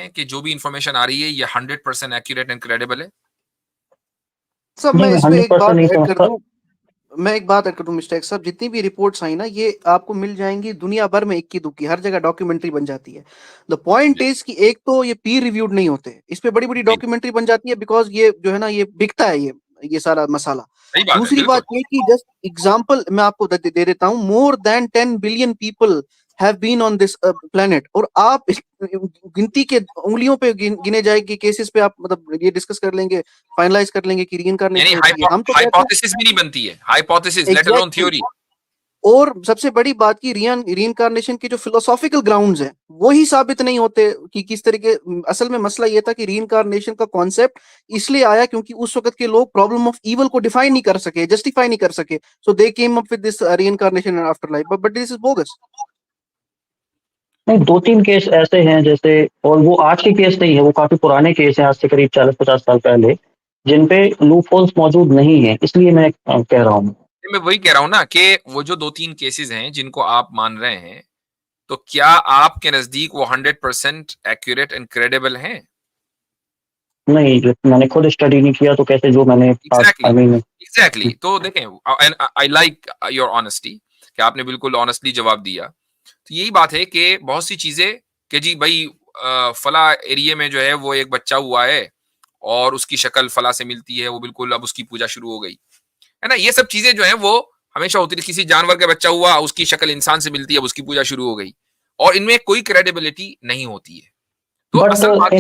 ہیں کہ جو بھی انفارمیشن آ رہی ہے یہ 100% ایکوریٹ اینڈ کریڈیبل ہے؟ سب میں اس پہ ایک بات ایڈ کر دوں مسٹیک صاحب، جتنی بھی رپورٹس آئی نا یہ آپ کو مل جائیں گی دنیا بھر میں، اکی دکی ہر جگہ ڈاکیومنٹری بن جاتی ہے. دا پوائنٹ از کہ ایک تو یہ پیر ریویوڈ نہیں ہوتے، اس پہ بڑی بڑی ڈاکیومنٹری بن جاتی ہے بیکاز یہ جو ہے نا یہ بکتا ہے یہ سارا مسئلہ. دوسری بات یہ کہ جسٹ ایگزامپل میں آپ کو دے دیتا ہوں، مور دین 10 billion people have been on this planet، اور آپ گنتی کے انگلیوں پہ گنے جائے گی کیسز پہ آپ مطلب یہ ڈسکس کر لیں گے، فائنلائز کر لیں گے کہ ری انکارنیشن ہوتی ہے. ہم تو ہائپوتھیسس بھی نہیں بنتی ہے، ہائپوتھیسس لیٹ الون تھیوری. اور سب سے بڑی بات کی ری انکارنیشن کے جو فلوسافیکل گراؤنڈز ہیں وہی ثابت نہیں ہوتے کہ کس طریقے. اصل میں مسئلہ یہ تھا کہ ری انکارنیشن کا کانسیپٹ اس لیے آیا کیونکہ اس وقت کے لوگ پرابلم آف ایول کو ڈیفائن نہیں کر سکے، جسٹیفائی نہیں کر سکے، so they came up with this reincarnation and afterlife, but this is bogus. نہیں، 2-3 کیس ایسے ہیں جیسے، اور وہ آج کے کیس نہیں ہے، وہ کافی پرانے کیس ہیں، آج سے قریب 40-50 سال پہلے، جن پہ لوپ ہولز موجود نہیں ہیں. اس لیے میں کہہ رہا ہوں، میں وہی کہہ رہا ہوں نا کہ وہ جو 2-3 کیسز ہیں جن کو آپ مان رہے ہیں، تو کیا آپ کے نزدیک وہ 100% ایکوریٹ اینڈ کریڈیبل ہیں؟ نہیں، میں نے خود اسٹڈی نہیں کیا تو کیسے جو میں نے ایگزیکٹلی. تو دیکھیں، آئی لائک یور آنیسٹی کہ آپ نے بالکل آنیسٹلی جواب دیا. تو یہی بات ہے کہ بہت سی چیزیں کہ جی بھائی فلاں ایریے میں جو ہے وہ ایک بچہ ہوا ہے اور اس کی شکل فلاں سے ملتی ہے، وہ بالکل اب اس کی پوجا شروع ہو گئی ہے نا. یہ سب چیزیں جو ہیں وہ ہمیشہ ہوتی ہے. کسی جانور کا بچہ ہوا، اس کی شکل انسان سے ملتی ہے، اب اس کی پوجا شروع ہو گئی، اور ان میں کوئی کریڈیبلٹی نہیں ہوتی ہے. تو اصل بات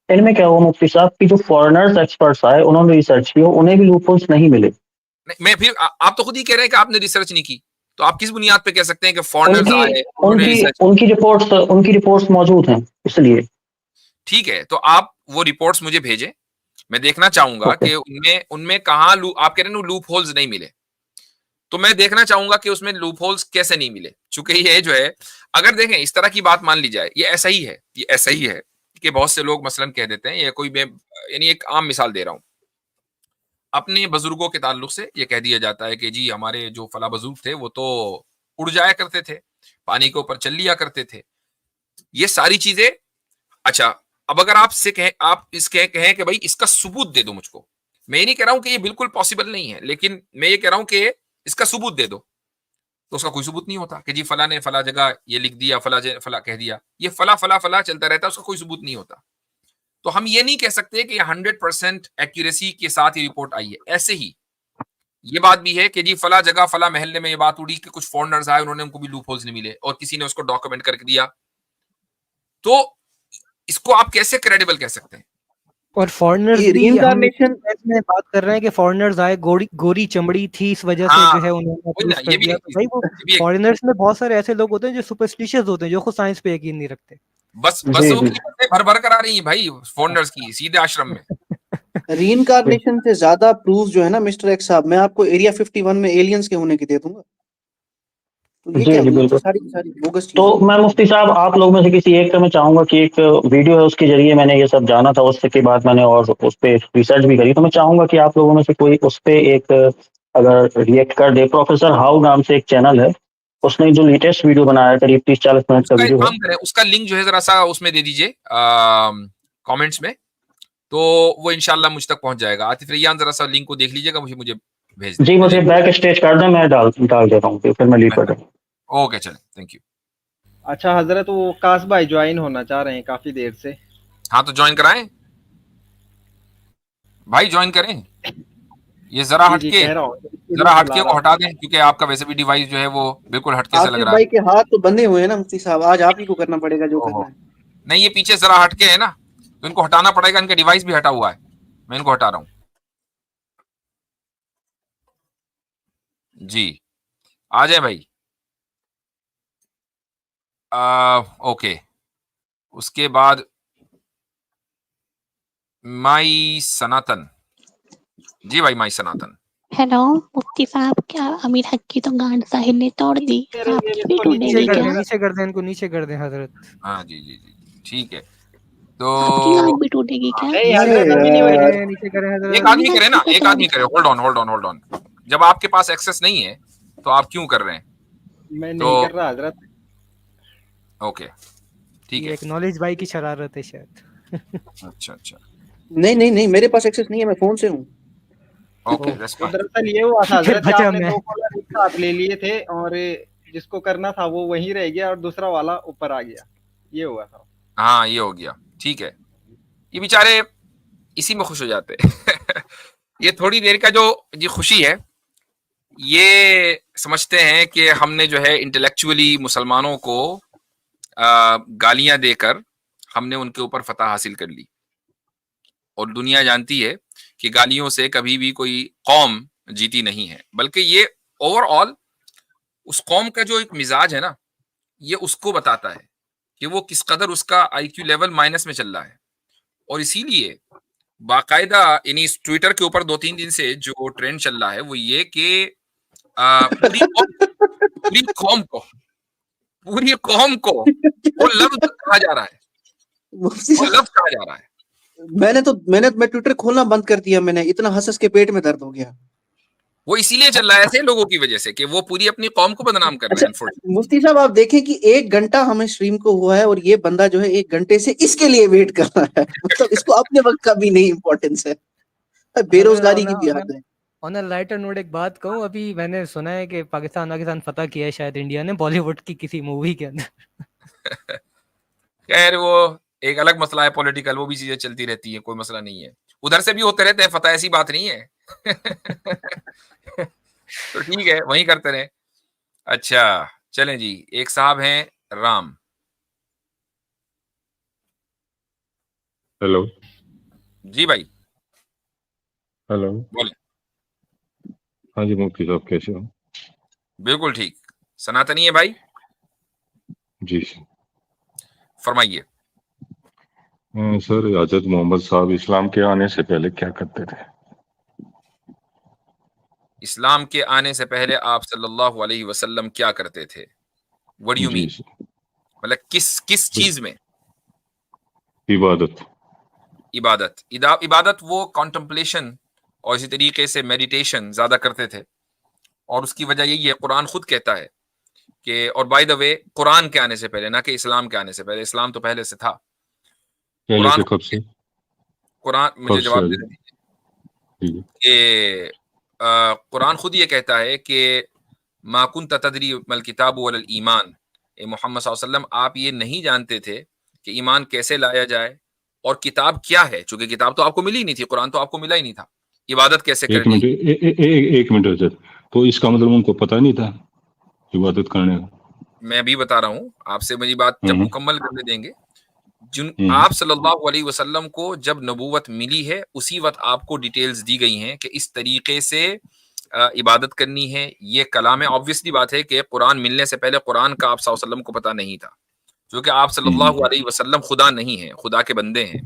ان میں کیا ہوا مفتی صاحب کی جو فارنرز ایکسپرٹس آئے انہوں نے ریسرچ کی، انہیں بھی لوپ ہولز نہیں ملے. میں پھر آپ تو خود ہی کہہ رہے ہیں کہ آپ نے ریسرچ نہیں کی، تو آپ کس بنیاد پہ کہہ سکتے ہیں کہ فارنرز آئے ان کی رپورٹس موجود ہیں اس لیے؟ ٹھیک ہے، تو آپ وہ رپورٹس مجھے بھیجیں، میں دیکھنا چاہوں گا کہ ان میں کہاں آپ کہہ رہے ہیں لوپ ہولز نہیں ملے، تو میں دیکھنا چاہوں گا کہ اس میں لوپ ہولز کیسے نہیں ملے. چونکہ یہ جو ہے، اگر دیکھیں اس طرح کی بات مان لی جائے، یہ ایسا ہی ہے کہ بہت سے لوگ مثلا کہہ دیتے ہیں، یہ کوئی یعنی ایک عام مثال دے رہا ہوں، اپنے بزرگوں کے تعلق سے یہ کہہ دیا جاتا ہے کہ جی ہمارے جو فلاں بزرگ تھے وہ تو اڑ جایا کرتے تھے، پانی کے اوپر چل لیا کرتے تھے. یہ ساری چیزیں اچھا، اب اگر آپ سے کہیں کہ بھائی اس کا ثبوت دے دو مجھ کو، میں یہ نہیں کہہ رہا ہوں کہ یہ بالکل پاسبل نہیں ہے، لیکن میں یہ کہہ رہا ہوں کہ اس کا ثبوت دے دو، تو اس کا کوئی ثبوت نہیں ہوتا کہ جی فلاں نے فلاں جگہ یہ لکھ دیا، فلاں کہہ دیا، یہ فلاں چلتا رہتا ہے، اس کا کوئی ثبوت نہیں ہوتا. تو ہم یہ نہیں کہہ سکتے کہ 100% ایکوریسی کے ساتھ یہ رپورٹ آئی ہے. ایسے ہی یہ بات بھی ہے کہ جی فلاں جگہ فلاں محلے میں یہ بات اڑی کہ کچھ فارنرز آئے، انہوں نے ان کو بھی لوپ ہولز نہیں ملے، اور کسی نے اس کو ڈاکومنٹ کر کے دیا. تو اس کو آپ کیسے کریڈیبل کہہ سکتے ہیں؟ اور فارنرز بھی ہم میں بات کر رہے ہیں کہ فارنرز آئے، گوری چمڑی تھی، اس وجہ سے جو ہے انہوں نے پروف کر دیا. تو بھائی وہ فارنرز میں بہت سارے ایسے لوگ ہوتے ہیں جو سپرسٹیشیس ہوتے ہیں، جو خود سائنس پہ یقین نہیں رکھتے. بس وہ بھر کر آ رہی ہیں بھائی فارنرز کی سیدھے آشرم میں. ری انکارنیشن سے زیادہ پروف جو ہے نا مسٹر ایکس صاحب، میں آپ کو ایریا 51 میں ایلینز کے ہونے کی دے دوں گا. جی بالکل. تو میں مفتی صاحب آپ لوگ میں سے کسی ایک کا میں چاہوں گا کہ ایک ویڈیو ہے، اس کے ذریعے میں نے یہ سب جانا تھا، اس کے بعد میں نے اور اس پہ ریسرچ بھی کری، تو میں چاہوں گا کہ آپ لوگوں میں سے کوئی اس پہ ایک اگر ریئیکٹ کر دے. پروفیسر ہاؤ نام سے ایک چینل ہے، اس نے جو لیٹسٹ ویڈیو بنایا ہے قریب 30-40 منٹ کا ویڈیو ہے، اس کا لنک جو ہے ذرا سا اس میں دے دیجئے کامنٹس میں، تو وہ انشاءاللہ مجھ تک پہنچ جائے گا. عاطف ریان ذرا سا لنک کو دیکھ لیجیے گا، مجھے بھیج دیں. جی مجھے بیک اسٹیج کر دیں، میں ڈال دیتا ہوں، پھر میں لیڈ کر دوں. اوکے چلیں، تھینک یو. اچھا حضرت، وہ کاس بھائی جوائن ہونا چاہ رہے ہیں کافی دیر سے. ہاں تو جوائن کرائیں بھائی، جوائن کریں. یہ ذرا ہٹ کے کو ہٹا دیں، کیونکہ آپ کا ویسے بھی ڈیوائس جو ہے وہ بالکل ہٹ کے سے لگ رہا ہے. بھائی کے ہاتھ تو بندھے ہوئے ہیں نا مفتی صاحب، آج آپ ہی کو کرنا پڑے گا جو کرنا ہے. نہیں، یہ پیچھے ذرا ہٹ کے ہے نا، تو ان کو ہٹانا پڑے گا. ان کا ڈیوائس بھی ہٹا ہوا ہے، میں ان کو ہٹا رہا ہوں. جی آ جائیں بھائی. اوکے، اس کے بعد مائی سناتن. جی بھائی مائی سناتن. ہیلو مفتی صاحب، کیا امیر حق کی تو گانڈ ساحل نے توڑ دی، آپ کی بھی ٹوٹے گی کیا؟ نیچے کر دیں، ان کو نیچے کر دیں حضرت. ہاں جی جی جی ٹھیک ہے. تو آپ کی گانڈ بھی ٹوٹے گی کیا؟ نیچے کریں حضرت. ایک آدمی کرے نا، ایک آدمی کرے. Hold on. جب آپ کے پاس ایکسس نہیں ہے تو آپ کیوں کر رہے ہیں؟ میں نہیں کر رہا حضرت. اوکے ٹھیک ہے. ایک نالج بھائی کی شرارت ہے شاید. اچھا اچھا نہیں میرے پاس ایکسس نہیں ہے, میں فون سے ہوں. اوکے دیٹس تو فائن. دراصل یہ ہوا تھا حضرت کہ بچا آپ نے میں 2 کالر ایک ساتھ لے لیے تھے اور جس کو کرنا تھا وہ وہیں رہ گیا اور دوسرا والا اوپر آ گیا, یہ ہوا تھا. ہاں یہ ہو گیا. ٹھیک ہے, یہ بیچارے اسی میں خوش ہو جاتے. یہ تھوڑی دیر کا جو یہ خوشی ہے, یہ سمجھتے ہیں کہ ہم نے جو ہے انٹلیکچولی مسلمانوں کو گالیاں دے کر ہم نے ان کے اوپر فتح حاصل کر لی. اور دنیا جانتی ہے کہ گالیوں سے کبھی بھی کوئی قوم جیتی نہیں ہے, بلکہ یہ اوور آل اس قوم کا جو ایک مزاج ہے نا, یہ اس کو بتاتا ہے کہ وہ کس قدر اس کا آئی کیو لیول مائنس میں چل رہا ہے. اور اسی لیے باقاعدہ یعنی ٹویٹر کے اوپر 2-3 دن سے جو ٹرینڈ چل رہا ہے وہ یہ کہ پوری قوم کو وہ لفظ کہا جا رہا ہے, وہ لفظ کہا جا رہا ہے. میں ٹویٹر کھولنا بند کر دیا, میں نے اتنا ہنس کے پیٹ میں درد ہو گیا. وہ اسی لیے چل رہا ہے ایسے لوگوں کی وجہ سے کہ وہ پوری اپنی قوم کو بدنام کر رہے ہیں. مفتی صاحب آپ دیکھیں کہ 1 گھنٹہ ہمیں اسٹریم کو ہوا ہے اور یہ بندہ جو ہے 1 گھنٹے سے اس کے لیے ویٹ کر رہا ہے, مطلب اس کو اپنے وقت کا بھی نہیں امپورٹینس ہے. بے روزگاری کی بھی حد ہے. آن اے لائٹر نوٹ ایک بات کہوں, ابھی میں نے سنا ہے کہ پاکستان فتح کیا ہے شاید انڈیا نے بالی ووڈ کی کسی مووی کے اندر. خیر وہ ایک الگ مسئلہ ہے پولیٹیکل, وہ بھی چیزیں چلتی رہتی ہیں, کوئی مسئلہ نہیں ہے. ادھر سے بھی ہوتے رہتے ہیں فتح, ایسی بات نہیں ہے. تو ٹھیک ہے وہیں کرتے رہے. اچھا چلیں جی, ایک صاحب ہیں رام. ہیلو جی بھائی ہیلو, بولیں. ہاں جی مفتی صاحب کیسے ہو؟ بالکل ٹھیک. سناتنی ہے بھائی, جی فرمائیے. سر حضرت محمد صاحب اسلام کے آنے سے پہلے کیا کرتے تھے؟ اسلام کے آنے سے پہلے آپ صلی اللہ علیہ وسلم کیا کرتے تھے؟ What do you mean? مطلب کس چیز میں؟ عبادت. عبادت وہ کانٹمپلیشن اور اسی طریقے سے میڈیٹیشن زیادہ کرتے تھے, اور اس کی وجہ یہی ہے قرآن خود کہتا ہے کہ, اور بائی دا وے قرآن کے آنے سے پہلے نہ کہ اسلام کے آنے سے پہلے, اسلام تو پہلے سے تھا. قرآن مجھے جواب دے دیجیے کہ قرآن خود یہ کہتا ہے کہ ما کنت تدری ما الکتاب ولا الایمان, اے محمد صلی اللہ علیہ وسلم آپ یہ نہیں جانتے تھے کہ ایمان کیسے لایا جائے اور کتاب کیا ہے, چونکہ کتاب تو آپ کو ملی ہی نہیں تھی, قرآن تو آپ کو ملا ہی نہیں تھا. عبادت کیسے کرنی؟ ایک منٹ حضرت, تو اس کا مطلب ان کو پتہ نہیں تھا عبادت کرنے کا؟ میں ابھی بتا رہا ہوں آپ سے, میری بات جب مکمل کرنے دیں گے. آپ صلی اللہ علیہ وسلم کو جب نبوت ملی ہے اسی وقت آپ کو ڈیٹیلز دی گئی ہیں کہ اس طریقے سے عبادت کرنی ہے. یہ کلام ہے, آبویسلی بات ہے کہ قرآن ملنے سے پہلے قرآن کا آپ صلی اللہ علیہ وسلم کو پتہ نہیں تھا, کیونکہ آپ صلی اللہ علیہ وسلم خدا نہیں ہیں, خدا کے بندے ہیں.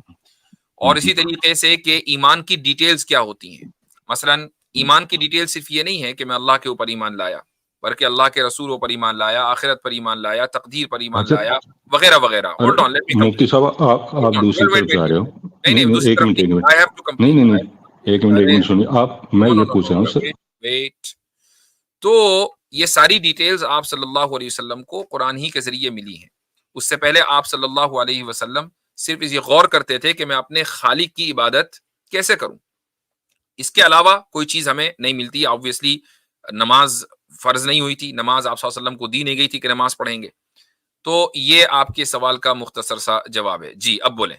اور اسی طریقے سے کہ ایمان کی ڈیٹیلز کیا ہوتی ہیں. مثلا ایمان کی ڈیٹیل صرف یہ نہیں ہے کہ میں اللہ کے اوپر ایمان لایا, بلکہ اللہ کے رسولوں پر ایمان لایا, آخرت پر ایمان لایا, تقدیر پر ایمان لایا, وغیرہ وغیرہ. مفتی صاحب آپ دوسری طرف جا رہے ہو. ایک منٹ سنیے آپ, میں یہ پوچھ رہا ہوں سر. تو یہ ساری ڈیٹیلز آپ صلی اللہ علیہ وسلم کو قرآن ہی کے ذریعے ملی ہیں. اس سے پہلے آپ صلی اللہ علیہ وسلم صرف یہ غور کرتے تھے کہ میں اپنے خالق کی عبادت کیسے کروں. اس کے علاوہ کوئی چیز ہمیں نہیں ملتی. آبویسلی نماز فرض نہیں ہوئی تھی, نماز آپ صلی اللہ علیہ وسلم کو دی نہیں گئی تھی کہ نماز پڑھیں گے. تو یہ آپ کے سوال کا مختصر سا جواب ہے. جی اب بولیں.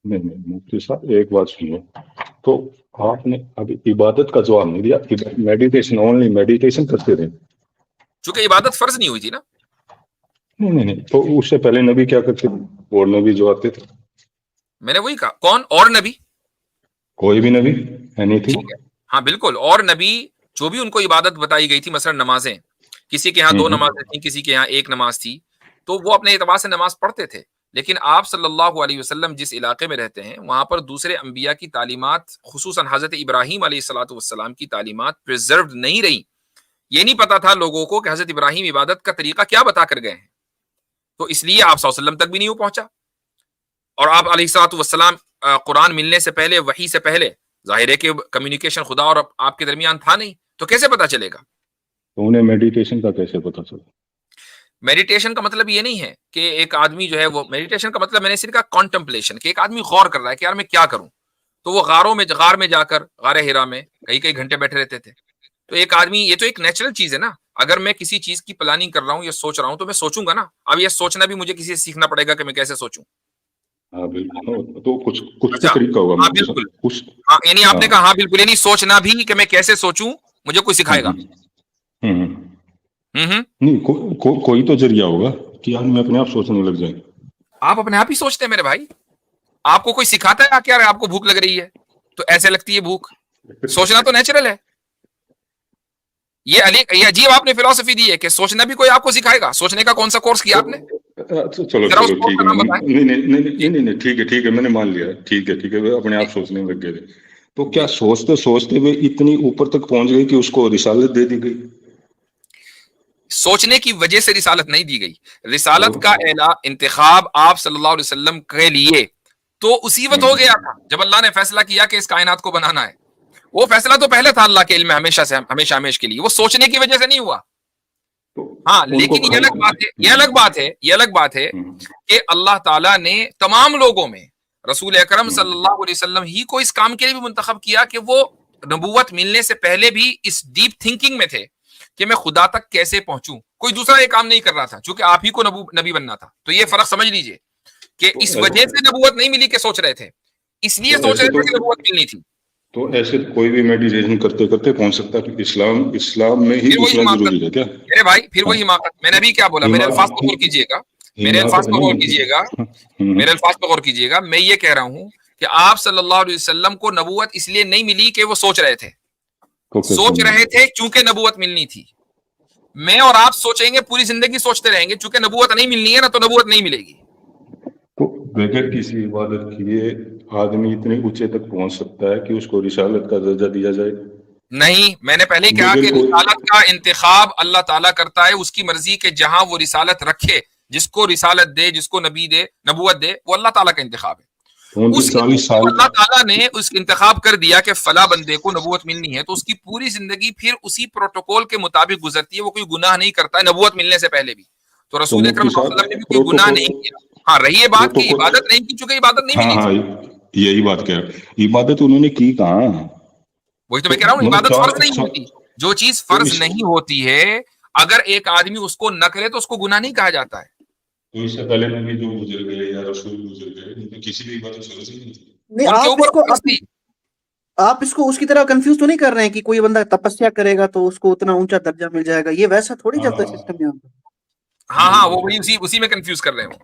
نہیں مفتی صاحب ایک بات سنیے, تو آپ نے ابھی عبادت کا جواب نہیں دیا. میڈیٹیشن, اونلی میڈیٹیشن کرتے تھے, چونکہ عبادت فرض نہیں ہوئی تھی نا. نہیں تو اس سے پہلے نبی کیا کرتے تھے؟ اور نبی جو آتے تھے, میں نے وہی کہا, کون اور نبی؟ کوئی بھی نبی اینی تھنگ. ہاں بالکل, اور نبی جو بھی ان کو عبادت بتائی گئی تھی, مثلا نمازیں, کسی کے یہاں 2 نمازیں تھیں, کسی کے یہاں 1 نماز تھی, تو وہ اپنے اعتبار سے نماز پڑھتے تھے. لیکن آپ صلی اللہ علیہ وسلم جس علاقے میں رہتے ہیں وہاں پر دوسرے انبیاء کی تعلیمات, خصوصاً حضرت ابراہیم علیہ الصلوۃ والسلام کی تعلیمات پریزروڈ نہیں رہی. یہ نہیں پتا تھا لوگوں کو کہ حضرت ابراہیم عبادت کا طریقہ کیا بتا کر گئے ہیں, تو اس لیے آپ صلی اللہ علیہ وسلم تک بھی نہیں پہنچا. اور آپ علیہ الصلوۃ والسلام قرآن ملنے سے پہلے, وحی سے پہلے, ظاہر ہے کہ کمیونیکیشن خدا اور آپ کے درمیان تھا نہیں, تو کیسے پتا چلے گا؟ تو انہیں میڈیٹیشن کا کیسے پتا چلا؟ میڈیٹیشن کا مطلب یہ نہیں ہے کہ ایک آدمی جو ہے وہ میڈیٹیشن کا مطلب میں نے صرف کہا کانٹمپلیشن، کہ ایک آدمی غور کر رہا ہے کہ یار میں کیا کروں. تو وہ غار میں جا کر غار ہرا میں کئی گھنٹے بیٹھے رہتے تھے. تو ایک آدمی، یہ تو ایک نیچرل چیز ہے نا. اگر میں کسی چیز کی پلاننگ کر رہا ہوں یا سوچ رہا ہوں تو میں سوچوں گا نا. اب یہ سوچنا بھی مجھے کسی سے سیکھنا پڑے گا کہ میں کیسے سوچوں. ہاں بالکل، تو کچھ تو طریقہ ہوگا. ہاں بالکل، ہاں یعنی آپ نے کہا ہاں بالکل، یعنی سوچنا بھی کہ میں کیسے سوچوں مجھے کوئی سکھائے گا. نہیں کوئی تو ذریعہ ہوگا کہ آدمی اپنے آپ سوچنے لگ جائے. آپ اپنے آپ ہی سوچتے ہیں میرے بھائی. آپ کو کوئی سکھاتا ہے کہ آپ کو بھوک لگ رہی ہے تو ایسے لگتی ہے بھوک. سوچنا تو نیچرل ہے. یہ عجیب آپ نے فلسفی دی ہے کہ سوچنا بھی کوئی آپ کو سکھائے گا. سوچنے کا کون سا کورس کیا آپ نے؟ چلو ٹھیک ہے، نہیں ٹھیک ہے میں نے مان لیا. ٹھیک ہے اپنے آپ سوچنے لگ گئے تھے. تو کیا سوچتے ہوئے اتنی اوپر تک پہنچ گئی کہ اس کو رسالت دے دی گئی؟ سوچنے کی وجہ سے رسالت نہیں دی گئی. رسالت کا انتخاب آپ صلی اللہ علیہ وسلم کے لیے تو اسی وقت ہو گیا تھا جب اللہ نے فیصلہ کیا کہ اس کائنات کو بنانا ہے. وہ فیصلہ تو پہلے تھا اللہ کے علم میں ہمیشہ کے لیے. وہ سوچنے کی وجہ سے نہیں ہوا. ہاں لیکن یہ الگ بات ہے کہ اللہ تعالیٰ نے تمام لوگوں میں رسول اکرم صلی اللہ علیہ وسلم ہی کو اس کام کے لیے بھی منتخب کیا کہ وہ نبوت ملنے سے پہلے بھی اس ڈیپ تھنکنگ میں تھے کہ میں خدا تک کیسے پہنچوں. کوئی دوسرا یہ کام نہیں کر رہا تھا چونکہ آپ ہی کو نبی بننا تھا. تو یہ فرق سمجھ لیجئے کہ اس وجہ سے نبوت نہیں ملی کہ سوچ رہے تھے، اس لیے سوچ رہے تھے کہ نبوت ملنی تھی. تو ایسے کوئی بھی میڈیٹیشن کرتے پہنچ سکتا ہے کہ اسلام میں ہی دوسرا ضروری ہے کیا؟ میرے بھائی پھر وہی حماقت. میں نے ابھی کیا بولا؟ میرے الفاظ کو غور کیجیے گا، میرے الفاظ پہ غور کیجیے گا. میں یہ کہہ رہا ہوں کہ آپ صلی اللہ علیہ وسلم کو نبوت اس لیے نہیں ملی کہ وہ سوچ رہے تھے چونکہ نبوت ملنی تھی. میں اور آپ سوچیں گے پوری زندگی سوچتے رہیں گے، چونکہ نبوت نہیں ملنی ہے نا تو نبوت نہیں ملے گی. تو بغیر کسی عبادت کیے آدمی اتنے اونچے تک پہنچ سکتا ہے کہ اس کو رسالت کا درجہ دیا جائے؟ نہیں، میں نے پہلے کہا کہ رسالت کا انتخاب اللہ تعالیٰ کرتا ہے. اس کی مرضی کہ جہاں وہ رسالت رکھے، جس کو رسالت دے، جس کو نبوت دے، وہ اللہ تعالیٰ کا انتخاب ہے. اللہ تعالیٰ نے اس انتخاب کر دیا کہ فلاں بندے کو نبوت ملنی ہے تو اس کی پوری زندگی پھر اسی پروٹوکول کے مطابق گزرتی ہے. وہ کوئی گناہ نہیں کرتا ہے نبوت ملنے سے پہلے بھی. تو رسول اکرم صلی اللہ علیہ وسلم نے بھی کوئی گناہ نہیں کیا. ہاں رہی ہے بات کی عبادت نہیں کی، چونکہ عبادت نہیں ملی تھی. یہی بات کہہ رہا، عبادت انہوں نے کی کہاں؟ وہی تو میں کہہ رہا ہوں، عبادت فرض نہیں ہوتی. جو چیز فرض نہیں ہوتی ہے اگر ایک آدمی اس کو نہ کرے تو اس کو گناہ نہیں کہا جاتا ہے. تو اس سے پہلے نبی جو گزر گئے یا رسول گزر گئے، کسی بھی عبادت فرض نہیں تھی. آپ اس کو اس کی طرح کنفیوز تو نہیں کر رہے ہیں کہ کوئی بندہ تپسیا کرے گا تو اس کو اتنا اونچا درجہ مل جائے گا؟ یہ ویسا تھوڑی چلتا ہے سسٹم یہاں پہ. ہاں وہ وہی اسی میں کنفیوز کر رہے ہوں.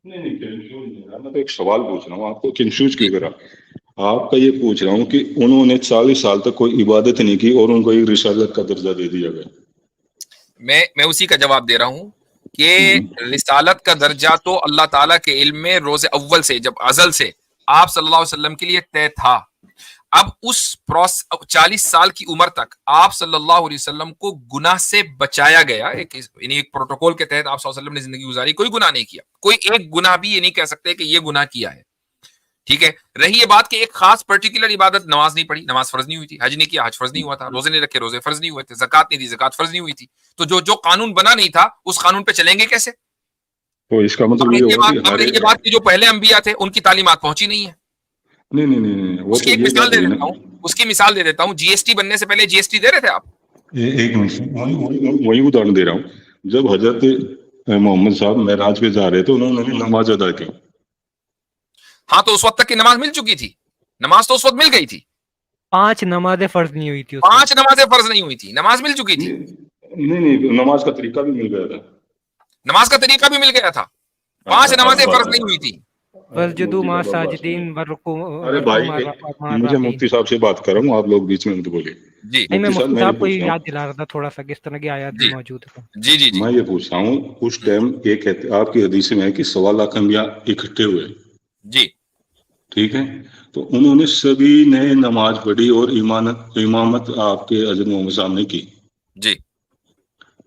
نہیں کنفیوز نہیں، میں تو ایک سوال پوچھ رہا ہوں آپ کو. کنفیوز کیوں کرا؟ آپ کا یہ پوچھ رہا ہوں کہ انہوں نے 40 سال تک کوئی عبادت نہیں کی اور ان کو ایک رسالت کا درجہ دے دیا گیا. میں اسی کا جواب دے رہا ہوں کہ رسالت کا درجہ تو اللہ تعالیٰ کے علم میں روز اول سے، جب ازل سے آپ صلی اللہ علیہ وسلم کے لیے طے تھا. اب اس 40 سال کی عمر تک آپ صلی اللہ علیہ وسلم کو گناہ سے بچایا گیا. ایک پروٹوکول کے تحت آپ صلی اللہ علیہ وسلم نے زندگی گزاری، کوئی گناہ نہیں کیا. کوئی ایک گناہ بھی یہ نہیں کہہ سکتے کہ یہ گناہ کیا ہے. ٹھیک ہے، رہی یہ بات کہ ایک خاص پرٹیکولر عبادت، نماز نہیں پڑھی، نماز فرض نہیں ہوئی تھی. حج نہیں کیا، حج فرض نہیں ہوا تھا. روزے نہیں رکھے، روزے فرض نہیں ہوئے تھے. زکات نہیں دی، زکات فرض نہیں ہوئی تھی. تو جو قانون بنا نہیں تھا اس قانون پہ چلیں گے کیسے؟ تو اس کا مطلب یہ بات کہ جو پہلے انبیاء تھے ان کی تعلیمات پہنچی نہیں ہے. نہیں اس کی ایک مثال دے دیتا ہوں. اس کی مثال دے دیتا ہوں. جی ایس ٹی بننے سے پہلے جی ایس ٹی دے رہے تھے آپ؟ ایک وہی ادہرن دے رہا ہوں. جب حضرت محمد صاحب معراج پہ جا رہے تھے انہوں نے نماز ادا کی. ہاں تو اس وقت تک کی نماز مل چکی تھی. نماز تو اس وقت مل گئی تھی. 5 نمازیں فرض نہیں ہوئی تھی. 5 نمازیں فرض نہیں ہوئی تھی، نماز مل چکی تھی. نہیں نماز کا طریقہ بھی مل گیا تھا. نماز کا طریقہ بھی مل گیا تھا. 5 نمازیں فرض نہیں ہوئی تھی. ارے بھائی مجھے مفتی صاحب سے بات کر رہا ہوں، آپ لوگ بیچ میں مت بولیے. جی میں مفتی صاحب کو یاد دلا رہا تھا تھوڑا سا کس طرح کی آیات موجود ہے. جی میں یہ پوچھ رہا ہوں اس ٹائم یہ آپ کی حدیث میں ہے کہ 1.25 لاکھ انبیاء اکٹھے ہوئے. جی ٹھیک ہے، تو انہوں نے سبھی نے نماز پڑھی اور امامت آپ کے حضرت محمد صاحب نے کی. جی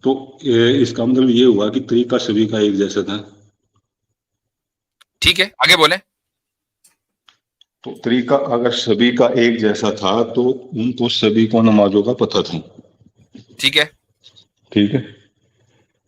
تو اس کا مطلب یہ ہوا کہ طریقہ سبھی کا ایک جیسا تھا. ٹھیک ہے، آگے بولیں. تو طریقہ اگر سبھی کا ایک جیسا تھا تو ان کو سبھی کو نمازوں کا پتہ تھا. ٹھیک ہے. ٹھیک ہے،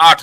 8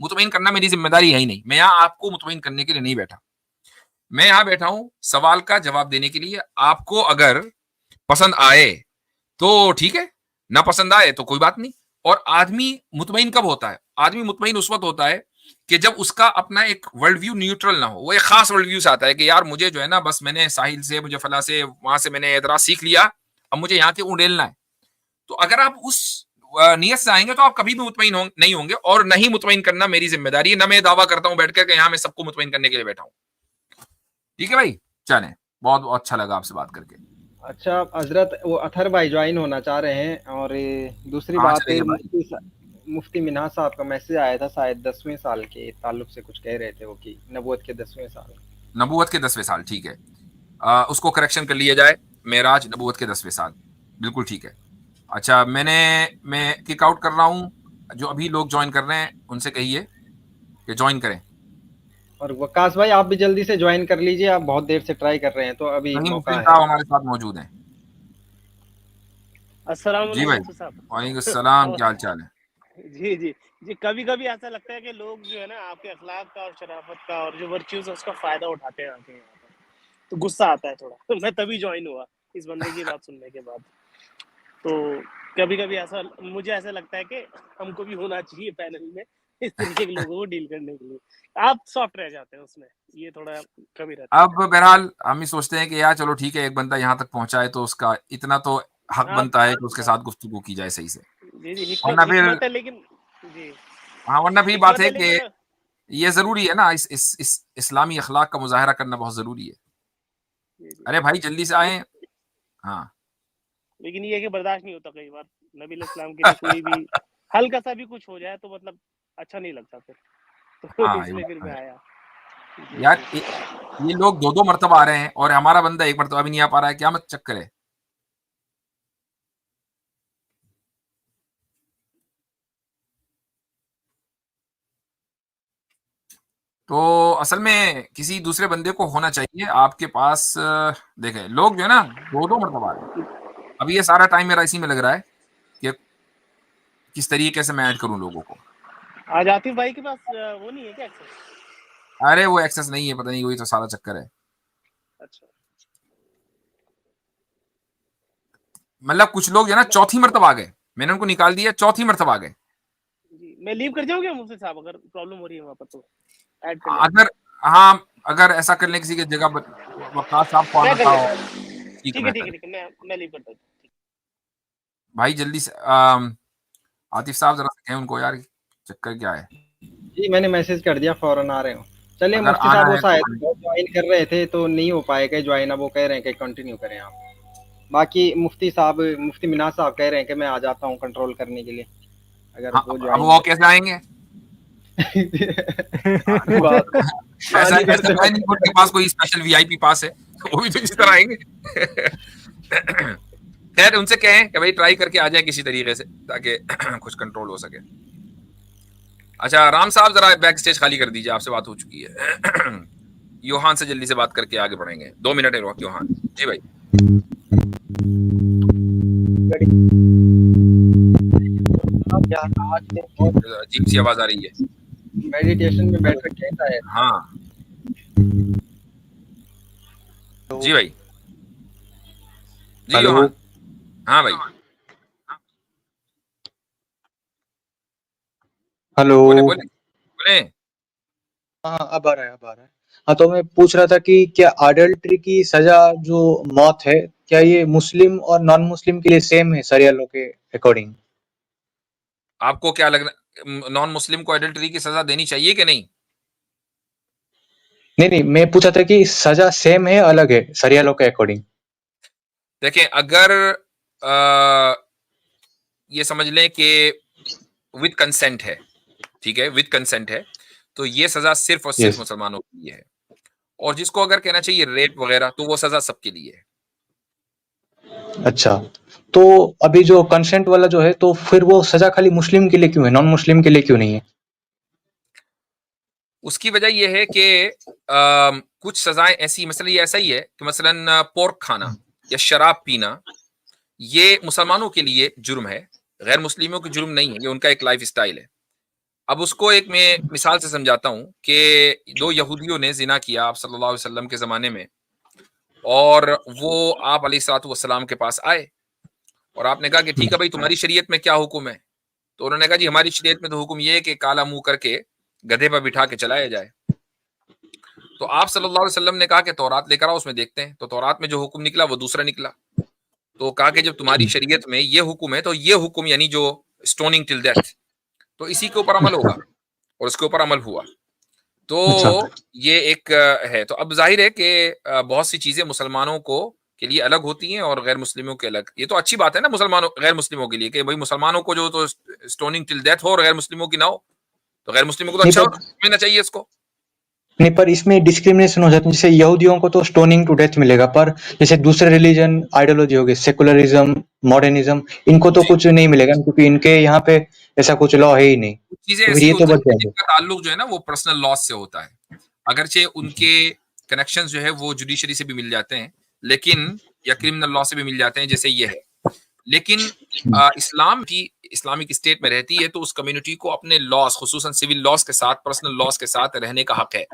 مطمئن کرنا میری ذمہ داری ہے ہی نہیں. میں یہاں آپ کو مطمئن کرنے کے لیے نہیں بیٹھا, میں یہاں بیٹھا ہوں سوال کا جواب دینے کے لیے. آپ کو اگر پسند آئے تو ٹھیک ہے, نہ پسند آئے تو کوئی بات نہیں. اور آدمی مطمئن کب ہوتا ہے؟ آدمی مطمئن اس وقت ہوتا ہے کہ جب اس کا اپنا ایک ورلڈ ویو نیوٹرل نہ ہو. وہ ایک خاص ورلڈ ویو سے آتا ہے کہ یار مجھے جو ہے نا بس میں نے ساحل سے, مجھے فلاں سے, وہاں سے میں نے اعتراض سیکھ لیا, اب مجھے یہاں کے اونڈیلنا ہے. تو اگر آپ اس نیت سے آئیں گے تو آپ کبھی بھی مطمئن نہیں ہوں گے, اور نہیں مطمئن کرنا میری ذمہ داری ہے. نہ میں دعویٰ کرتا ہوں بیٹھ کر کہ یہاں میں سب کو مطمئن کرنے کے لیے بیٹھا ہوں. ٹھیک ہے بھائی, چلیں, بہت بہت اچھا لگا آپ سے بات کر کے. اچھا حضرت, وہ اطہر بھائی جوائن ہونا چاہ رہے ہیں. اور دوسری بات ہے, مفتی منہاج صاحب کا میسج آیا تھا, شاید 10ویں سال کے تعلق سے کچھ کہہ رہے تھے وہ, کہ نبوت کے 10ویں سال. نبوت کے 10ویں سال, ٹھیک ہے, اس کو کریکشن کر لیا جائے. معراج نبوت کے 10ویں سال, بالکل ٹھیک ہے. اچھا, میں کک آؤٹ کر رہا ہوں. جو ابھی لوگ جوائن کر رہے ہیں ان سے کہیے کہ جوائن کریں. اور وقاص بھائی آپ بھی جلدی سے جوائن کر لیجئے, آپ بہت دیر سے ٹرائی کر رہے ہیں تو ابھی موقع ہے. صاحب ہمارے ساتھ موجود ہیں. السلام جی علیکم بھائی, وعلیکم السلام, کیا حال چال ہے؟ جی جی جی, کبھی کبھی ایسا لگتا ہے کہ لوگ جو ہے نا آپ کے اخلاق کا اور شرافت کا اور جو ورچیوز ہے اس کا فائدہ اٹھاتے ہیں آتے ہیں یہاں پر, تو غصہ آتا ہے تھوڑا. تو میں تبھی جوائن ہوا اس بندے کی بات سننے کے بعد. تو کبھی کبھی ایسا مجھے ایسا لگتا ہے کہ ہم کو بھی ہونا چاہیے پینل میں اس طریقے کے لوگوں کو ڈیل کرنے کے لیے. آپ سافٹ رہ جاتے ہیں اس میں, یہ تھوڑا کمی رہتا ہے. اب بہرحال ہم ہی سوچتے ہیں کہ یار چلو ٹھیک ہے, ایک بندہ یہاں تک پہنچا ہے تو اس کا اتنا تو حق بنتا ہے کہ اس کے ساتھ گفتگو کی جائے صحیح سے. جی جی, ورنہ پھر حکمت ہے, لیکن جی ہاں, ورنہ پھر بات حکمت ہے ہے, کہ لیکن یہ ضروری ہے نا, اس اسلامی اخلاق کا مظاہرہ کرنا بہت ضروری ہے. ارے بھائی جلدی سے آئیں. ہاں, لیکن یہ کہ برداشت نہیں ہوتا کئی بار. نبی علیہ السلام کے لیے کوئی بھی ہلکا سا بھی کچھ ہو جائے تو مطلب اچھا نہیں لگتا پھر, تو ہاں, اس لیے پھر میں آیا. یار یہ لوگ 2 مرتبہ آ رہے ہیں اور ہمارا بندہ 1 مرتبہ بھی نہیں آ پا رہا ہے, کیا مت چکر ہے. تو اصل میں کسی دوسرے بندے کو ہونا چاہیے آپ کے پاس. دیکھیں لوگ جو ہے نا 2 مرتبہ آ رہے ہیں. ابھی یہ سارا ٹائم میرا اسی میں لگ رہا ہے کہ کس طریقے سے میں ایڈ کروں لوگوں کو. آج عاطف بھائی کے پاس وہ نہیں ہے کیا ایکسس؟ ارے وہ ایکسس نہیں ہے, پتہ نہیں, وہی تو سارا چکر ہے. اچھا, مطلب کچھ لوگ جو ہے نا 4تھی مرتبہ آ گئے, میں نے ان کو نکال دیا, 4تھی مرتبہ آ گئے. جی میں لیو کر جاؤں گا مفتی صاحب, اگر پرابلم ہو رہی ہے وہاں پر تو ایڈ کر لینا. اگر ایسا کر لیں کسی کی جگہ وقاص صاحب کو میں آنا کر تھا, لیتا ہوں. ٹھیک ٹھیک ہے ہے ٹھیک بہتر ہے ہے. میں لیو کرتا ہوں. بھائی جلدی سے عاطف صاحب ذرا کہیں ان کو یار چکر کیا ہے. جی میں نے میسج کر دیا, فوراً آ رہے ہوں. چلیے اگر مفتی آنا صاحب وہ ہے تو شاید جوائن کر رہے تھے تو نہیں ہو پائے گا جوائن, اب وہ کہہ رہے ہیں کہ کنٹینیو کریں آپ. باقی مفتی مناز صاحب کہہ رہے ہیں کہ میں آ جاتا ہوں کنٹرول کرنے کے لیے, اگر وہ اب جوائن وہ کیسے آئیں گے؟ ایسا تو ہے نہیں ان کے پاس کوئی اسپیشل وی آئی پی پاس ہے, وہ بھی تو اسی طرح آئیں گے. خیر ان سے کہیں کہ بھائی ٹرائی کر کے آ جائیں کسی طریقے سے تاکہ کچھ کنٹرول ہو سکے. اچھا رام صاحب ذرا بیک اسٹیج خالی کر دیجیے, آپ سے بات ہو چکی ہے. یوہان سے جلدی سے بات کر کے آگے بڑھیں گے. 2 منٹ ہے وقت. یوہان جی بھائی. عجیب سی آواز آ رہی ہے. میڈیٹیشن میں بیٹھ کر کہتا ہے. ہاں جی بھائی, جی یوہان. ہاں بھائی, ہلو, بولے بولے بولے. ہاں اب آ رہا ہے. ہاں تو میں پوچھ رہا تھا کہ کیا اڈلٹری کی سزا جو موت ہے, کیا یہ مسلم اور نان مسلم کے لیے سیم ہے شریعہ لاء کے اکارڈنگ؟ آپ کو کیا لگنا, نان مسلم کو ایڈلٹری کی سزا دینی چاہیے کہ نہیں؟ نہیں, میں پوچھا تھا کہ سزا سیم ہے الگ ہے شریعہ لاء کے اکارڈنگ؟ دیکھیں اگر یہ سمجھ لیں کہ وتھ کنسنٹ ہے, ٹھیک ہے, وتھ کنسنٹ ہے, تو یہ سزا صرف اور صرف مسلمانوں کے لیے ہے. اور جس کو اگر کہنا چاہیے ریپ وغیرہ, تو وہ سزا سب کے لیے ہے. اچھا, تو ابھی جو کنسنٹ والا جو ہے تو پھر وہ سزا خالی مسلم کے لیے کیوں ہے, نان مسلم کے لیے کیوں نہیں ہے؟ اس کی وجہ یہ ہے کہ کچھ سزائیں ایسی, مثلا یہ ایسا ہی ہے کہ مثلا پورک کھانا یا شراب پینا یہ مسلمانوں کے لیے جرم ہے, غیر مسلموں کی جرم نہیں ہے, یہ ان کا ایک لائف اسٹائل ہے. اب اس کو ایک میں مثال سے سمجھاتا ہوں کہ 2 یہودیوں نے زنا کیا آپ صلی اللہ علیہ وسلم کے زمانے میں، اور وہ آپ علیہ الصلوۃ والسلام کے پاس آئے اور آپ نے کہا کہ ٹھیک ہے بھائی تمہاری شریعت میں کیا حکم ہے؟ تو انہوں نے کہا جی ہماری شریعت میں تو حکم یہ ہے کہ کالا منہ کر کے گدھے پر بٹھا کے چلایا جائے. تو آپ صلی اللہ علیہ وسلم نے کہا کہ تورات لے کر آؤ، اس میں دیکھتے ہیں. تو تورات میں جو حکم نکلا وہ دوسرا نکلا. تو کہا کہ جب تمہاری شریعت میں یہ حکم ہے تو یہ حکم یعنی جو اسٹوننگ ٹل ڈیتھ، تو اسی کے اوپر عمل ہوگا، اور اس کے اوپر عمل ہوا. تو یہ ایک ہے. تو اب ظاہر ہے کہ بہت سی چیزیں مسلمانوں کو کے لیے الگ ہوتی ہیں اور غیر مسلموں کے الگ. یہ تو اچھی بات ہے نا مسلمانوں غیر مسلموں کے لیے کہ بھائی مسلمانوں کو جو تو اسٹوننگ ٹل ڈیتھ ہو اور غیر مسلموں کی نہ ہو. تو غیر مسلموں کو تو اچھا ملنا چاہیے اس کو. نہیں پر اس میں ڈسکریمنیشن ہو جاتی ہے. جیسے یہودیوں کو تو اسٹوننگ ٹو ڈیتھ ملے گا، پر جیسے دوسرے ریلیجن آئیڈیالوجی ہوگی سیکولرزم ماڈرنزم ان کو تو کچھ نہیں ملے گا کیونکہ ان کے یہاں پہ ایسا کچھ لا ہے ہی نہیں. چیزیں ایسی ہوتی ہیں جن کا تعلق جو ہے نا وہ پرسنل لاس سے ہوتا ہے، اگرچہ ان کے کنیکشن جو ہے وہ جوڈیشری سے بھی مل جاتے ہیں لیکن یا کرمنل لا سے بھی مل جاتے ہیں جیسے یہ ہے. لیکن اسلام کی اسلامک اسٹیٹ میں رہتی ہے تو اس کمیونٹی کو اپنے لاس خصوصاً سول لاس کے ساتھ پرسنل لاس کے ساتھ رہنے کا حق ہے.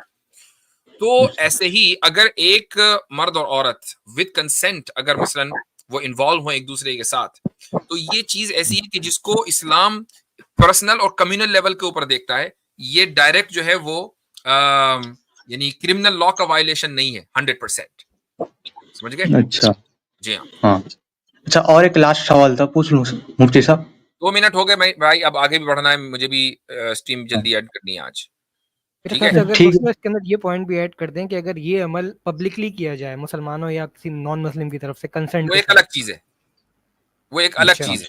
تو ایسے ہی اگر ایک مرد اور عورت وتھ کنسنٹ اگر مثلاً وہ انوالو ہوں ایک دوسرے کے ساتھ، تو یہ چیز ایسی ہے کہ جس کو اسلام پرسنل اور کمیونل لیول کے اوپر دیکھتا ہے. یہ ڈائریکٹ جو ہے وہ یعنی کرمنل لا کا وائلیشن نہیں ہے 100%. سمجھ گئے؟ اچھا جی ہاں. اچھا اور ایک لاسٹ سوال تھا پوچھ لوں مفتی صاحب؟ 2 منٹ ہو گئے بھائی، اب آگے بھی بڑھنا ہے، مجھے بھی اسٹریم جلدی ایڈ کرنی ہے آج. ٹھیک ہے اگر اس کے اندر یہ پوائنٹ بھی ایڈ کر دیں کہ اگر یہ عمل پبلکلی کیا جائے مسلمانوں یا کسی نان مسلم کی طرف سے کنسنٹ، وہ ایک الگ چیز ہے، وہ ایک الگ چیز ہے.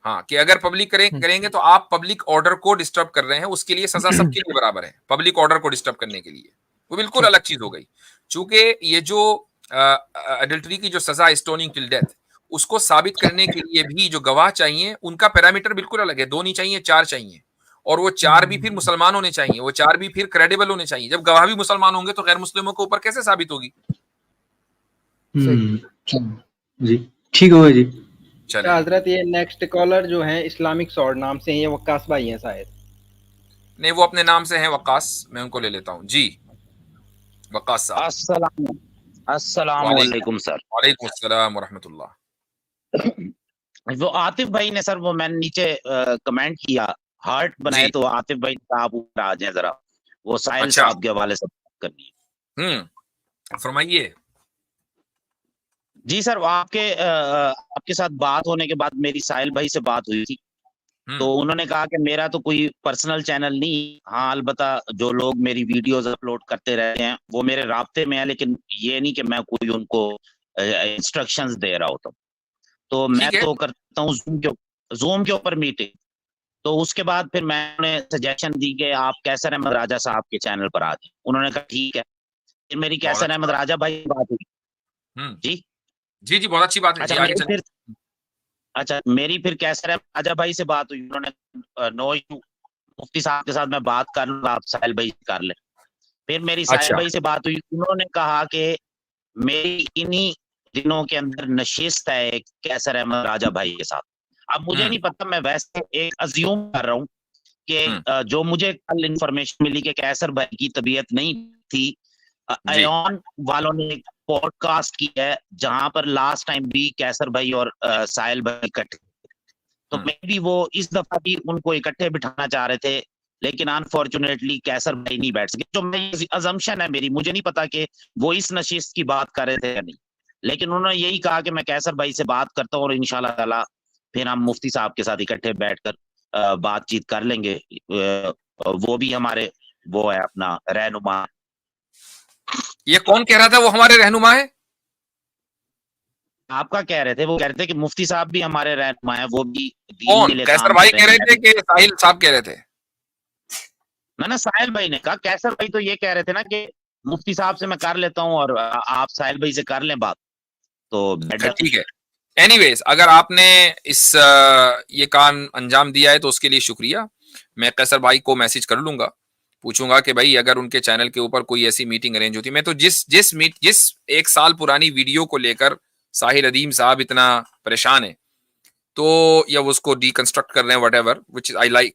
ہاں کہ اگر پبلک کریں گے تو آپ پبلک آرڈر کو ڈسٹرب کر رہے ہیں، اس کے لیے سزا سب کے لیے برابر ہے. پبلک آرڈر کو ڈسٹرب کرنے کے لیے وہ بالکل الگ چیز ہو گئی. چونکہ یہ جو ایڈلٹری کی جو سزا اسٹوننگ ٹل ڈیتھ، اس کو ثابت کرنے کے لیے بھی جو گواہ چاہیے ان کا پیرامیٹر بالکل الگ ہے. 2 نہیں چاہیے، 4 چاہیے، اور وہ 4 بھی پھر مسلمان ہونے چاہیے، وہ 4 بھی پھر کریڈیبل ہونے چاہیے. جب گواہ بھی مسلمان ہوں گے تو غیر مسلموں کے اوپر کیسے ثابت ہوگی؟ جی ٹھیک ہوگا جی. حضرت یہ نیکسٹ کالر جو ہیں اسلامک سورڈ نام سے ہیں، یہ وقاص بھائی ہیں شاید. نہیں وہ اپنے نام سے ہیں وقاص، میں ان کو لے لیتا ہوں. جی وقاص صاحب. السلام علیکم سر. وعلیکم السلام ورحمۃ اللہ. وہ عاطف بھائی نے سر وہ میں نے نیچے کمنٹ کیا ہارٹ بنائے، تو عاطف بھائی آپ اوپر آ جائیں ذرا، وہ ساحل صاحب کے حوالے سے بات کرنی ہے. فرمائیے. جی سر آپ کے ساتھ بات ہونے کے بعد میری ساحل بھائی سے بات ہوئی تھی، تو انہوں نے کہا کہ میرا تو کوئی پرسنل چینل نہیں، ہاں البتہ جو لوگ میری ویڈیوز اپلوڈ کرتے رہتے ہیں وہ میرے رابطے میں ہے، لیکن یہ نہیں کہ میں کوئی ان کو انسٹرکشنز دے رہا ہوتا ہوں. تو میں تو کرتا ہوں زوم کے اوپر میٹنگ. تو اس کے بعد پھر میں نے سجیشن دی کہ آپ کیسر احمد راجہ صاحب کے چینل پر آ جائیں. انہوں نے کہا ٹھیک ہے. پھر میری کیسر احمد راجہ بھائی سے بات ہوئی. جی جی جی بہت اچھی بات ہے. اچھا میری پھر کیسر احمد راجہ بھائی سے بات ہوئی. انہوں نے نو مفتی صاحب کے ساتھ میں بات کر لوں، آپ ساحل بھائی سے کر لیں. پھر میری ساحل بھائی سے بات ہوئی، انہوں نے کہا کہ میری انہی دنوں کے اندر نشست ہے کیسر احمد راجہ بھائی کے ساتھ. اب مجھے نہیں پتا، میں ویسے ایک ازیوم کر رہا ہوں کہ جو مجھے کل انفارمیشن ملی کہ کیسر بھائی کی طبیعت نہیں تھی، ایون والوں نے ایک پوڈ کاسٹ کی ہے جہاں پر لاسٹ ٹائم بھی کیسر بھائی اور ساحل بھائی اکٹھے، تو میں بھی وہ اس دفعہ بھی ان کو اکٹھے بٹھانا چاہ رہے تھے، لیکن انفارچونیٹلی کیسر بھائی نہیں بیٹھ سکے. جو میری ازمپشن ہے میری، مجھے نہیں پتا کہ وہ اس نشست کی بات کر رہے تھے یا نہیں، لیکن انہوں نے یہی کہا کہ میں کیسر بھائی سے بات کرتا ہوں اور انشاءاللہ تعالی پھر ہم مفتی صاحب کے ساتھ اکٹھے بیٹھ کر بات چیت کر لیں گے. وہ بھی ہمارے وہ ہے اپنا رہنما. یہ کون کہہ رہا تھا وہ ہمارے رہنما ہے؟ آپ کا کہہ رہے تھے، وہ کہہ رہے تھے کہ مفتی صاحب بھی ہمارے رہنما ہیں، وہ بھی کون؟ کیسر بھائی کہہ رہے تھے کہ ساحل صاحب کہہ رہے تھے؟ نا ساحل بھائی نے کہا. کیسر بھائی تو یہ کہہ رہے تھے نا کہ مفتی صاحب سے میں کر لیتا ہوں اور آپ ساحل بھائی سے کر لیں بات. تو ٹھیک ہے. اینی ویز اگر آپ نے یہ کام انجام دیا ہے تو اس کے لیے شکریہ. میں قیصر بھائی کو میسج کر لوں گا، پوچھوں گا کہ بھائی اگر ان کے چینل کے اوپر کوئی ایسی میٹنگ ارینج ہوتی. میں تو جس 1 سال پرانی ویڈیو کو لے کر ساحل ادیم صاحب اتنا پریشان ہے تو یا وہ اس کو ڈی کنسٹرکٹ کر رہے ہیں what ever which I like.